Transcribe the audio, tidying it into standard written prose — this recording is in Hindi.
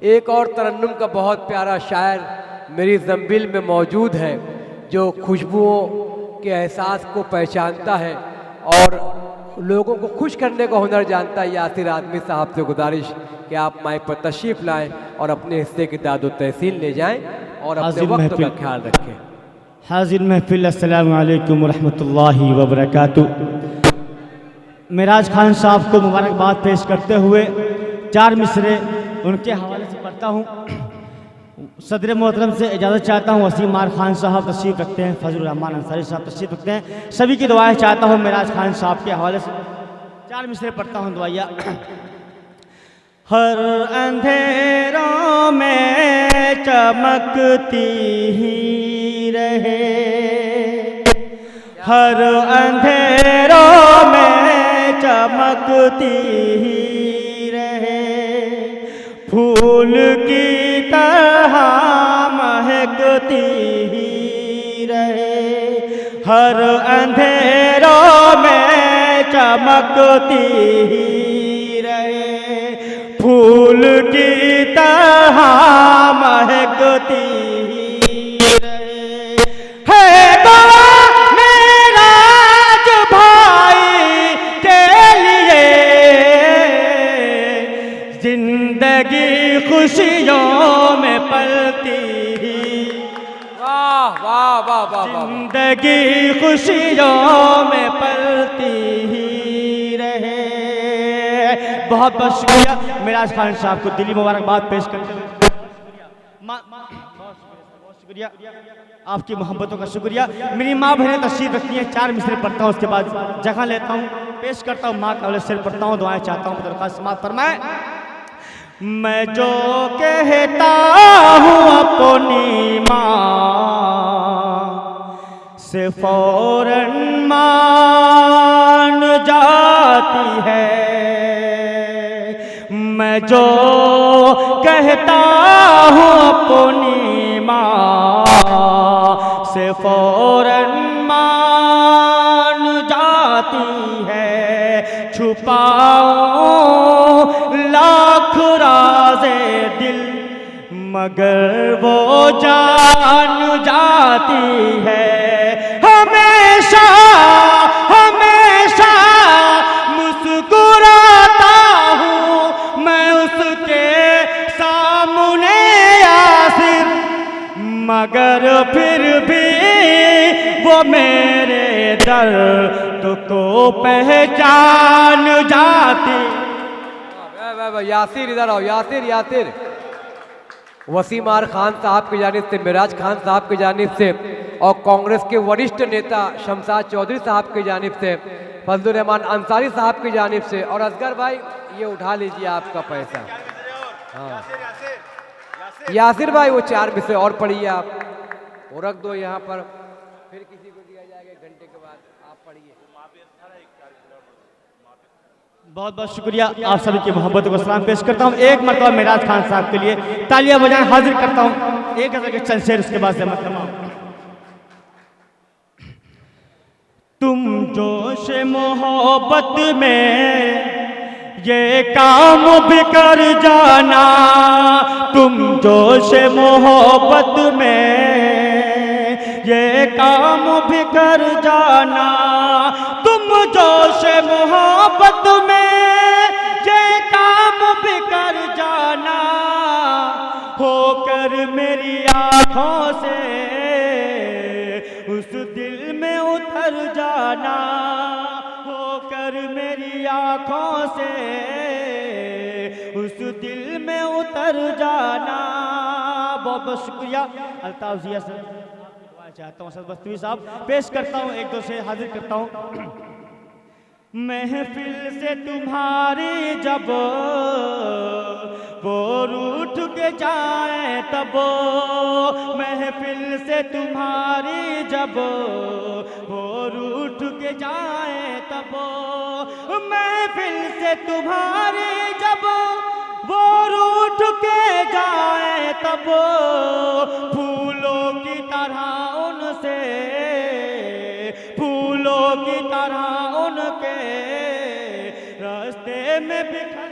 एक और तरन्नुम का बहुत प्यारा शायर मेरी ज़ंबिल में मौजूद है, जो खुशबुओं के एहसास को पहचानता है और लोगों को खुश करने का हुनर जानता है। यासिर आदमी साहब से गुजारिश कि आप माइक पर तशरीफ़ लाएं और अपने हिस्से की दादो तहसील ले जाएं और अपने वक्त का ख्याल रखें। हाज़िर महफिल, अस्सलामु अलैकुम वरहमतुल्लाहि वबरकातुहू। मेराज खान साहब को मुबारकबाद पेश करते हुए चार मिसरे उनके हवाले से पढ़ता हूँ। सदर मोहतरम से इजाज़त चाहता हूँ। वसीम मार खान साहब तशरीफ़ रखते हैं, फजल रहमान अंसारी साहब तशरीफ़ रखते हैं। सभी की दुआएं चाहता हूँ मेराज खान साहब के हवाले से चार मिसरे पढ़ता हूँ। दुआया हर अंधेरों में चमकती ही रहे, हर अंधेरों में चमकती ही रहे, फूल की तरह महकती ही रहे, हर अंधेरों में चमकती ही रहे, फूल की तरह महकती ही रहे। है दुआ मेराज भाई के लिए, जिंदगी खुशियों में पलती ही, वाह वाह वाह वाह वाह। जिंदगी खुशियों में पलती ही रहे। बहुत बहुत शुक्रिया मेराज खान साहब को दिली मुबारकबाद पेश करते हुए बहुत शुक्रिया, आपकी मोहब्बतों का शुक्रिया। मेरी माँ बहनें तशरीफ रखती हैं, चार मिसरे पढ़ता हूँ, उसके बाद जगह लेता हूँ, पेश करता हूँ, माँ का हवाले सिर पढ़ता हूँ, दुआएं चाहता हूँ, दरख्वास्त समाअत फरमाए। मैं जो कहता हूँ अपनी माँ से फौरन मान जाती है, मैं जो कहता हूँ अपनी माँ से फौरन मान जाती है, छुपाओ लाख राज़े दिल मगर वो जान जाती है। हमेशा हमेशा मुस्कुराता हूँ मैं उसके सामने यासिर, मगर फिर भी वो मेरे दर्द को पहचान जाती। यासिर इधर आओ, यासिर यासिर। वसीम आर खान साहब की जानिब से, मेराज खान साहब की जानिब से और कांग्रेस के वरिष्ठ नेता शमशाद चौधरी साहब की जानिब से, फजल रहमान अंसारी साहब की जानिब से और असगर भाई ये उठा लीजिए आपका पैसा। हाँ यासिर भाई वो चार मिसरे और पढ़िए आप, वो रख दो यहाँ पर, फिर किसी को दिया जाएगा एक घंटे के बाद, आप पढ़िए। बहुत बहुत शुक्रिया, आप सभी की मोहब्बतों को सलाम पेश करता हूँ। एक मरतबा मेराज खान साहब के लिए तालियां बजाएं, हाजिर करता हूँ एक हज़ार के चंद शेर, उसके बाद से तुम जोश मोहब्बत में ये काम भी कर जाना, तुम जोश मोहब्बत में ये काम भी कर जाना, तुम जोश मोहब्बत में ये काम भी कर जाना, होकर मेरी आँखों से उस दिल में उतर जाना, होकर मेरी आँखों से उस दिल में उतर जाना। बहुत बहुत शुक्रिया। अल्ताफ जिया सर चाहता हूँ, सरबस्तवी साहब पेश करता हूँ, एक दो से हाजिर करता हूँ। महफिल से तुम्हारी जब वो रूठ के जाए तब, महफिल से तुम्हारी जब वो रूठ के जाए तब, महफिल से तुम्हारी जब वो रूठ के जाए तब, फूलों की तरह उनसे, फूलों की तरह उनके रास्ते में बिखर